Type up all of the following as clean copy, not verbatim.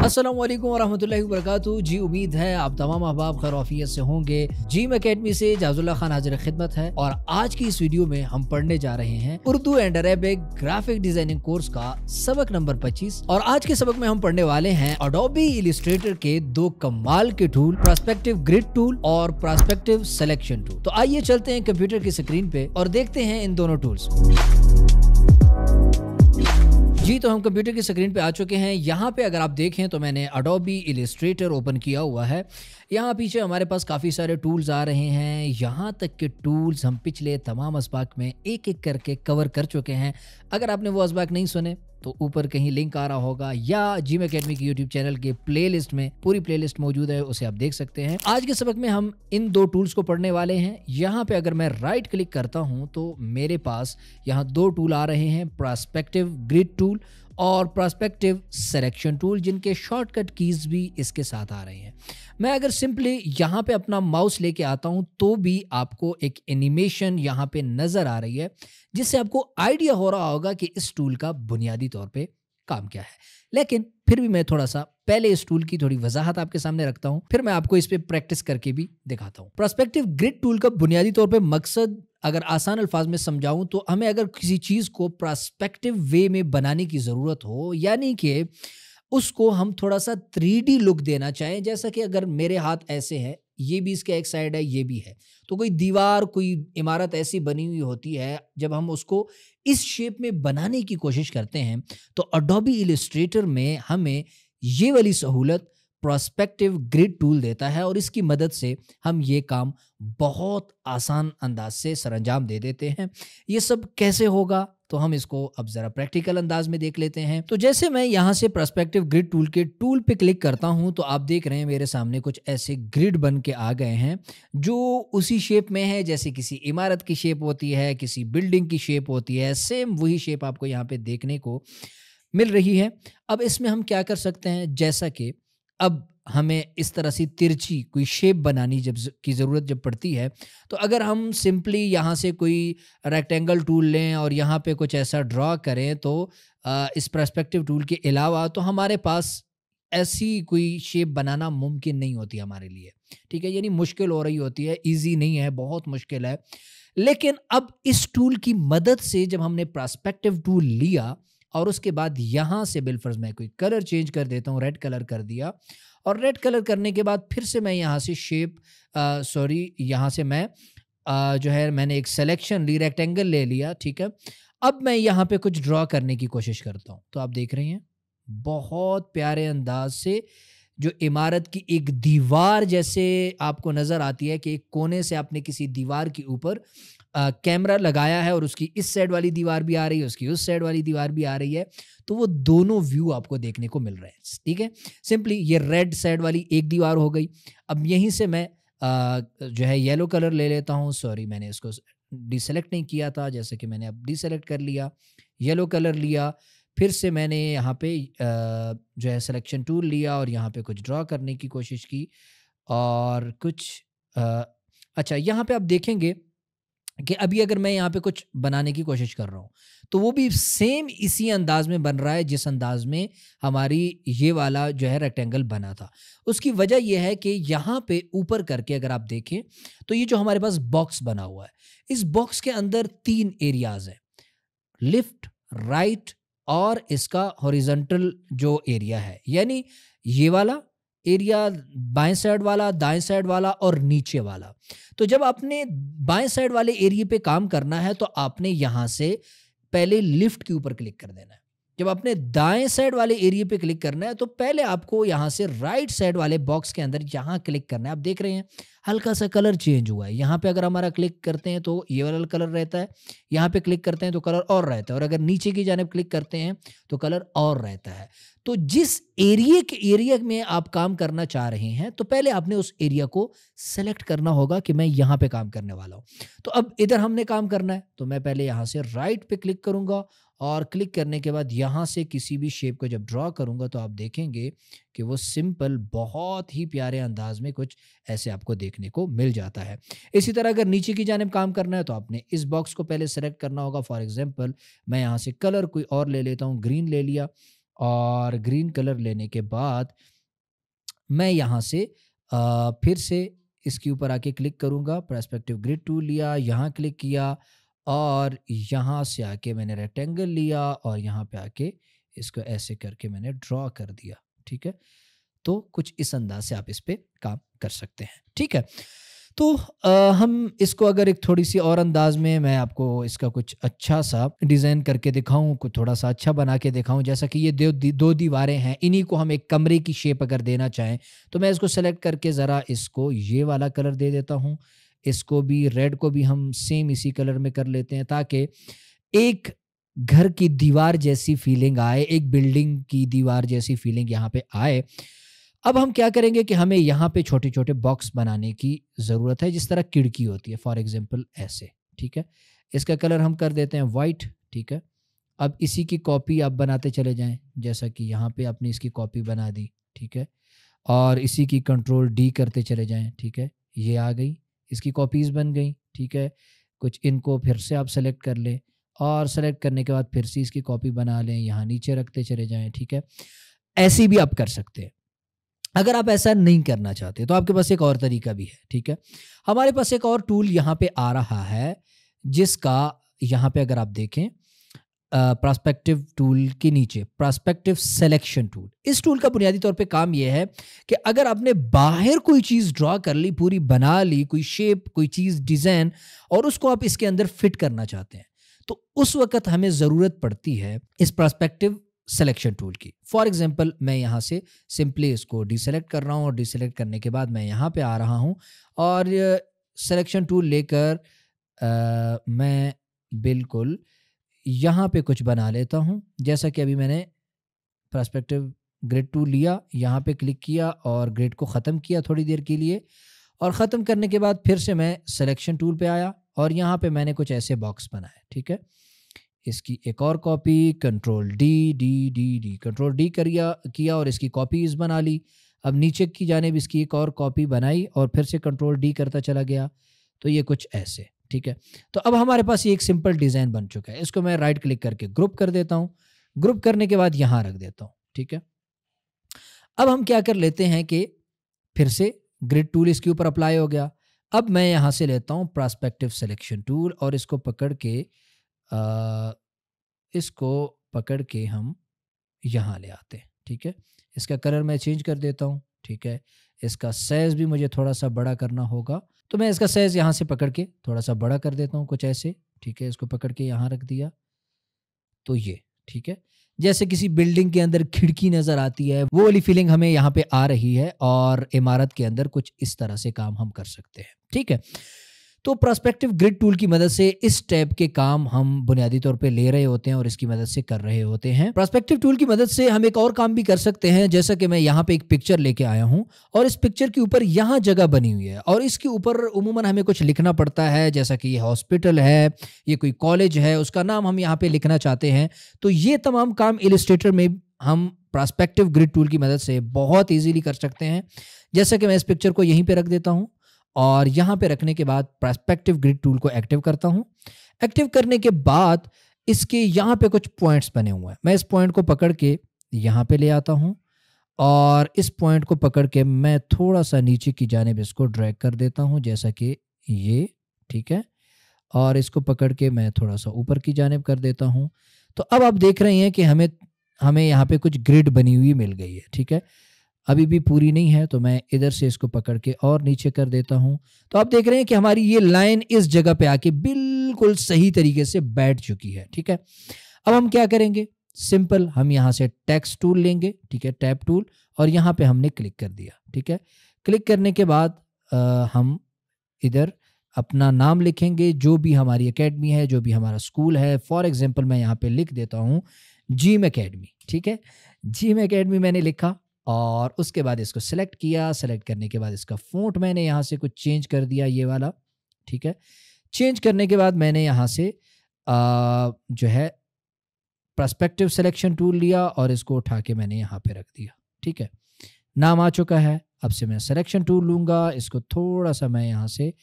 अस्सलामुअलैकुम वरहमतुल्लाहि वबरकातुहू। जी उम्मीद है आप तमाम अहबाब खैर से होंगे। जीम एकेडमी से जाजुल्ला खान हाजिर खिदमत है और आज की इस वीडियो में हम पढ़ने जा रहे हैं Urdu and Arabic graphic designing course का सबक नंबर 25 और आज के सबक में हम पढ़ने वाले हैं अडोबी इलस्ट्रेटर के दो कमाल के टूल, पर्सपेक्टिव ग्रिड टूल और पर्सपेक्टिव सिलेक्शन टूल। तो आइए चलते हैं कंप्यूटर की स्क्रीन पे और देखते हैं इन दोनों टूल्स को। जी तो हम कंप्यूटर की स्क्रीन पे आ चुके हैं। यहाँ पे अगर आप देखें तो मैंने अडोबी इलस्ट्रेटर ओपन किया हुआ है। यहाँ पीछे हमारे पास काफ़ी सारे टूल्स आ रहे हैं। यहाँ तक के टूल्स हम पिछले तमाम अस्बाक में एक एक करके कवर कर चुके हैं। अगर आपने वो अस्बाक नहीं सुने तो ऊपर कहीं लिंक आ रहा होगा या जीम एकेडमी की यूट्यूब चैनल के प्लेलिस्ट में पूरी प्लेलिस्ट मौजूद है, उसे आप देख सकते हैं। आज के सबक में हम इन दो टूल्स को पढ़ने वाले हैं। यहाँ पे अगर मैं राइट क्लिक करता हूँ तो मेरे पास यहाँ दो टूल आ रहे हैं, पर्सपेक्टिव ग्रिड टूल और पर्सपेक्टिव सिलेक्शन टूल, जिनके शॉर्टकट कीज भी इसके साथ आ रहे हैं। मैं अगर सिंपली यहाँ पे अपना माउस लेके आता हूँ तो भी आपको एक एनिमेशन यहाँ पे नजर आ रही है, जिससे आपको आइडिया हो रहा होगा कि इस टूल का बुनियादी तौर पे काम क्या है। लेकिन फिर भी मैं थोड़ा सा पहले इस टूल की थोड़ी वजाहत आपके सामने रखता हूं, फिर मैं आपको इस पे प्रैक्टिस करके भी दिखाता हूं। पर्सपेक्टिव ग्रिड टूल का बुनियादी तौर पे मकसद अगर आसान अल्फाज में समझाऊं तो हमें अगर किसी चीज को पर्सपेक्टिव वे में बनाने की जरूरत हो, यानी कि उसको हम थोड़ा सा 3D लुक देना चाहें, जैसा कि अगर मेरे हाथ ऐसे हैं, ये भी इसका एक साइड है, ये भी है, तो कोई दीवार कोई इमारत ऐसी बनी हुई होती है, जब हम उसको इस शेप में बनाने की कोशिश करते हैं तो अडोबी इलस्ट्रेटर में हमें ये वाली सहूलत पर्सपेक्टिव ग्रिड टूल देता है और इसकी मदद से हम ये काम बहुत आसान अंदाज से सरंजाम दे देते हैं। ये सब कैसे होगा तो हम इसको अब जरा प्रैक्टिकल अंदाज में देख लेते हैं। तो जैसे मैं यहाँ से पर्सपेक्टिव ग्रिड टूल के टूल पे क्लिक करता हूँ तो आप देख रहे हैं मेरे सामने कुछ ऐसे ग्रिड बन के आ गए हैं जो उसी शेप में है जैसे किसी इमारत की शेप होती है, किसी बिल्डिंग की शेप होती है। सेम वही शेप आपको यहाँ पे देखने को मिल रही है। अब इसमें हम क्या कर सकते हैं, जैसा कि अब हमें इस तरह से तिरछी कोई शेप बनानी की ज़रूरत जब पड़ती है तो अगर हम सिंपली यहाँ से कोई रेक्टेंगल टूल लें और यहाँ पे कुछ ऐसा ड्रॉ करें तो इस पर्सपेक्टिव टूल के अलावा तो हमारे पास ऐसी कोई शेप बनाना मुमकिन नहीं होती हमारे लिए, ठीक है। यानी मुश्किल हो रही होती है, ईजी नहीं है, बहुत मुश्किल है। लेकिन अब इस टूल की मदद से जब हमने पर्सपेक्टिव टूल लिया और उसके बाद यहाँ से बिलफर्ज मैं कोई कलर चेंज कर देता हूँ, रेड कलर कर दिया, और रेड कलर करने के बाद फिर से मैं यहाँ से यहाँ से मैं जो है मैंने एक सिलेक्शन ली, रेक्टेंगल ले लिया, ठीक है। अब मैं यहाँ पे कुछ ड्रॉ करने की कोशिश करता हूँ तो आप देख रहे हैं बहुत प्यारे अंदाज से जो इमारत की एक दीवार जैसे आपको नज़र आती है कि एक कोने से आपने किसी दीवार के ऊपर कैमरा लगाया है और उसकी इस साइड वाली दीवार भी आ रही है, उसकी उस साइड वाली दीवार भी आ रही है, तो वो दोनों व्यू आपको देखने को मिल रहे हैं, ठीक है। सिंपली ये रेड साइड वाली एक दीवार हो गई। अब यहीं से मैं जो है येलो कलर ले लेता हूँ। सॉरी, मैंने इसको डिसेलेक्ट नहीं किया था, जैसे कि मैंने अब डिसेलेक्ट कर लिया, येलो कलर लिया, फिर से मैंने यहाँ पे जो है सिलेक्शन टूल लिया और यहाँ पे कुछ ड्रॉ करने की कोशिश की और कुछ अच्छा यहाँ पे आप देखेंगे कि अभी अगर मैं यहाँ पे कुछ बनाने की कोशिश कर रहा हूँ तो वो भी सेम इसी अंदाज में बन रहा है जिस अंदाज में हमारी ये वाला जो है रेक्टेंगल बना था। उसकी वजह यह है कि यहाँ पे ऊपर करके अगर आप देखें तो ये जो हमारे पास बॉक्स बना हुआ है, इस बॉक्स के अंदर 3 एरियाज है, लेफ्ट, राइट और इसका हॉरिजॉन्टल जो एरिया है, यानी ये वाला एरिया, बाएं साइड वाला, दाएं साइड वाला और नीचे वाला। तो जब आपने बाएं साइड वाले एरिया पे काम करना है तो आपने यहां से पहले लिफ्ट के ऊपर क्लिक कर देना है। जब आपने दाएं साइड वाले एरिया पे क्लिक करना है तो पहले आपको यहां से राइट साइड वाले बॉक्स के अंदर यहां क्लिक करना है। आप देख रहे हैं हल्का सा कलर चेंज हुआ है। यहाँ पे अगर हमारा क्लिक करते हैं तो ये वाला कलर रहता है, यहाँ पे क्लिक करते हैं तो कलर और रहता है, और अगर नीचे की जानिब क्लिक करते हैं तो कलर और रहता है। तो जिस एरिया में आप काम करना चाह रहे हैं तो पहले आपने उस एरिया को सेलेक्ट करना होगा कि मैं यहाँ पे काम करने वाला हूँ। तो अब इधर हमने काम करना है तो मैं पहले यहाँ से राइट पे क्लिक करूँगा और क्लिक करने के बाद यहाँ से किसी भी शेप को जब ड्रॉ करूँगा तो आप देखेंगे कि वो सिंपल बहुत ही प्यारे अंदाज में कुछ ऐसे आपको देखने को मिल जाता है। इसी तरह अगर नीचे की जानिब काम करना है तो आपने इस बॉक्स को पहले सेलेक्ट करना होगा। फॉर एग्जांपल मैं यहाँ से कलर कोई और ले लेता हूँ, ग्रीन ले लिया, और ग्रीन कलर लेने के बाद मैं यहाँ से फिर से इसके ऊपर आके क्लिक करूँगा। पर्सपेक्टिव ग्रिड टूल लिया, यहाँ क्लिक किया और यहाँ से आके मैंने रेक्टेंगल लिया और यहाँ पे आके इसको ऐसे करके मैंने ड्रॉ कर दिया। ठीक है, तो कुछ इस अंदाज से आप इस पे काम कर सकते हैं। ठीक है, तो हम इसको अगर एक थोड़ी सी और अंदाज में मैं आपको इसका कुछ अच्छा सा डिज़ाइन करके दिखाऊं, कुछ थोड़ा सा अच्छा बना के दिखाऊं, जैसा कि ये दो दीवारें हैं, इन्हीं को हम एक कमरे की शेप अगर देना चाहें तो मैं इसको सेलेक्ट करके ज़रा इसको ये वाला कलर दे देता हूं। इसको भी, रेड को भी हम सेम इसी कलर में कर लेते हैं ताकि एक घर की दीवार जैसी फीलिंग आए, एक बिल्डिंग की दीवार जैसी फीलिंग यहाँ पे आए। अब हम क्या करेंगे कि हमें यहाँ पे छोटे छोटे बॉक्स बनाने की ज़रूरत है, जिस तरह खिड़की होती है, फॉर एग्जांपल ऐसे। ठीक है, इसका कलर हम कर देते हैं वाइट। ठीक है, अब इसी की कॉपी आप बनाते चले जाएं, जैसा कि यहाँ पे आपने इसकी कॉपी बना दी। ठीक है, और इसी की कंट्रोल डी करते चले जाएं। ठीक है, ये आ गई, इसकी कॉपीज़ बन गई। ठीक है, कुछ इनको फिर से आप सेलेक्ट कर लें और सेलेक्ट करने के बाद फिर से इसकी कॉपी बना लें, यहाँ नीचे रखते चले जाएं। ठीक है, ऐसी भी आप कर सकते हैं। अगर आप ऐसा नहीं करना चाहते तो आपके पास एक और तरीका भी है। ठीक है, हमारे पास एक और टूल यहाँ पे आ रहा है, जिसका यहाँ पे अगर आप देखें पर्सपेक्टिव टूल के नीचे पर्सपेक्टिव सिलेक्शन टूल। इस टूल का बुनियादी तौर पे काम यह है कि अगर आपने बाहर कोई चीज़ ड्रॉ कर ली, पूरी बना ली, कोई शेप, कोई चीज़ डिज़ाइन, और उसको आप इसके अंदर फिट करना चाहते हैं, तो उस वक्त हमें ज़रूरत पड़ती है इस पर्सपेक्टिव सिलेक्शन टूल की। फॉर एग्जांपल मैं यहाँ से सिंपली इसको डिसेलेक्ट कर रहा हूँ और डिसेलेक्ट करने के बाद मैं यहाँ पे आ रहा हूँ और सिलेक्शन टूल लेकर मैं बिल्कुल यहाँ पे कुछ बना लेता हूँ। जैसा कि अभी मैंने पर्सपेक्टिव ग्रिड टूल लिया, यहाँ पे क्लिक किया और ग्रिड को ख़त्म किया थोड़ी देर के लिए, और ख़त्म करने के बाद फिर से मैं सिलेक्शन टूल पे आया और यहाँ पे मैंने कुछ ऐसे बॉक्स बनाए। ठीक है, इसकी एक और copy, control D D D D control D किया और इसकी कॉपीज़ बना ली। अब नीचे की जानिब इसकी एक और कॉपी बनाई और फिर से कंट्रोल डी करता चला गया, तो ये कुछ ऐसे। ठीक है, तो अब हमारे पास ये एक सिंपल डिज़ाइन बन चुका है। इसको मैं राइट क्लिक करके ग्रुप कर देता हूँ, ग्रुप करने के बाद यहाँ रख देता हूँ। ठीक है, अब हम क्या कर लेते हैं कि फिर से ग्रिड टूल इसके ऊपर अप्लाई हो गया। अब मैं यहाँ से लेता हूँ पर्सपेक्टिव सिलेक्शन टूल और इसको पकड़ के हम यहाँ ले आते हैं। ठीक है, इसका कलर मैं चेंज कर देता हूँ। ठीक है, इसका साइज़ भी मुझे थोड़ा सा बड़ा करना होगा, तो मैं इसका साइज़ यहाँ से पकड़ के थोड़ा सा बड़ा कर देता हूँ, कुछ ऐसे। ठीक है, इसको पकड़ के यहाँ रख दिया, तो ये ठीक है, जैसे किसी बिल्डिंग के अंदर खिड़की नज़र आती है, वो वाली फीलिंग हमें यहाँ पे आ रही है और इमारत के अंदर कुछ इस तरह से काम हम कर सकते हैं। ठीक है, तो पर्सपेक्टिव ग्रिड टूल की मदद से इस टाइप के काम हम बुनियादी तौर पे ले रहे होते हैं और इसकी मदद से कर रहे होते हैं। पर्सपेक्टिव टूल की मदद से हम एक और काम भी कर सकते हैं, जैसा कि मैं यहाँ पे एक पिक्चर लेके आया हूँ और इस पिक्चर के ऊपर यहाँ जगह बनी हुई है और इसके ऊपर उमूमन हमें कुछ लिखना पड़ता है, जैसा कि ये हॉस्पिटल है, ये कोई कॉलेज है, उसका नाम हम यहाँ पे लिखना चाहते हैं। तो ये तमाम काम इलस्ट्रेटर में हम पर्सपेक्टिव ग्रिड टूल की मदद से बहुत ईजीली कर सकते हैं। जैसा कि मैं इस पिक्चर को यहीं पे रख देता हूँ और यहाँ पे रखने के बाद पर्सपेक्टिव ग्रिड टूल को एक्टिव करता हूँ। एक्टिव करने के बाद इसके यहाँ पे कुछ पॉइंट्स बने हुए हैं, मैं इस पॉइंट को पकड़ के यहाँ पे ले आता हूँ और इस पॉइंट को पकड़ के मैं थोड़ा सा नीचे की जानिब इसको ड्रैग कर देता हूँ, जैसा कि ये। ठीक है, और इसको पकड़ के मैं थोड़ा सा ऊपर की जानिब कर देता हूँ। तो अब आप देख रहे हैं कि हमें यहाँ पे कुछ ग्रिड बनी हुई मिल गई है। ठीक है, अभी भी पूरी नहीं है, तो मैं इधर से इसको पकड़ के और नीचे कर देता हूं। तो आप देख रहे हैं कि हमारी ये लाइन इस जगह पे आके बिल्कुल सही तरीके से बैठ चुकी है। ठीक है, अब हम क्या करेंगे, सिंपल हम यहाँ से टेक्स्ट टूल लेंगे। ठीक है, टैब टूल, और यहाँ पे हमने क्लिक कर दिया। ठीक है, क्लिक करने के बाद हम इधर अपना नाम लिखेंगे, जो भी हमारी एकेडमी है, जो भी हमारा स्कूल है। फॉर एग्जाम्पल मैं यहाँ पे लिख देता हूँ जीम एकेडमी। ठीक है, जीम एकेडमी मैंने लिखा और उसके बाद इसको सेलेक्ट किया। सेलेक्ट करने के बाद इसका फ़ॉन्ट मैंने यहाँ से कुछ चेंज कर दिया, ये वाला। ठीक है, चेंज करने के बाद मैंने यहाँ से जो है पर्सपेक्टिव सिलेक्शन टूल लिया और इसको उठा के मैंने यहाँ पे रख दिया। ठीक है, नाम आ चुका है। अब से मैं सिलेक्शन टूल लूँगा, इसको थोड़ा सा मैं यहाँ से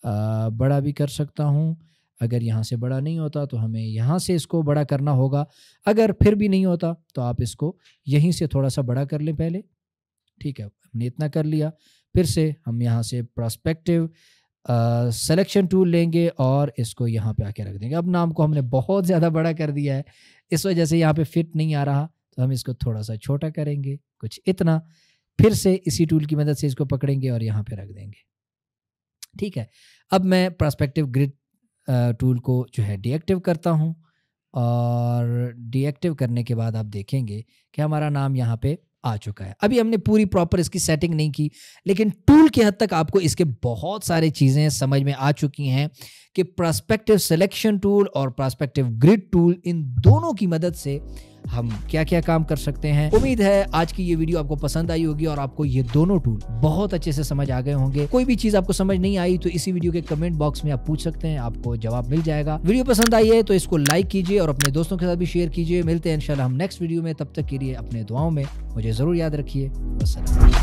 बड़ा भी कर सकता हूँ। अगर यहाँ से बड़ा नहीं होता तो हमें यहाँ से इसको बड़ा करना होगा। अगर फिर भी नहीं होता तो आप इसको यहीं से थोड़ा सा बड़ा कर लें पहले। ठीक है, हमने इतना कर लिया। फिर से हम यहाँ से पर्सपेक्टिव सिलेक्शन टूल लेंगे और इसको यहाँ पे आके रख देंगे। अब नाम को हमने बहुत ज़्यादा बड़ा कर दिया है, इस वजह से यहाँ पे फिट नहीं आ रहा, तो हम इसको थोड़ा सा छोटा करेंगे, कुछ इतना। फिर से इसी टूल की मदद से इसको पकड़ेंगे और यहाँ पे रख देंगे। ठीक है, अब मैं पर्सपेक्टिव ग्रिड टूल को जो है डीएक्टिव करता हूँ और डीएक्टिव करने के बाद आप देखेंगे कि हमारा नाम यहाँ पे आ चुका है। अभी हमने पूरी प्रॉपर इसकी सेटिंग नहीं की, लेकिन टूल के हद तक आपको इसके बहुत सारी चीज़ें समझ में आ चुकी हैं कि पर्सपेक्टिव सिलेक्शन टूल और पर्सपेक्टिव ग्रिड टूल, इन दोनों की मदद से हम क्या क्या काम कर सकते हैं। उम्मीद है आज की ये वीडियो आपको पसंद आई होगी और आपको ये दोनों टूल बहुत अच्छे से समझ आ गए होंगे। कोई भी चीज़ आपको समझ नहीं आई तो इसी वीडियो के कमेंट बॉक्स में आप पूछ सकते हैं, आपको जवाब मिल जाएगा। वीडियो पसंद आई है तो इसको लाइक कीजिए और अपने दोस्तों के साथ भी शेयर कीजिए। मिलते हैं इंशाल्लाह हम नेक्स्ट वीडियो में, तब तक के लिए अपने दुआओं में मुझे ज़रूर याद रखिए। वस्सलाम।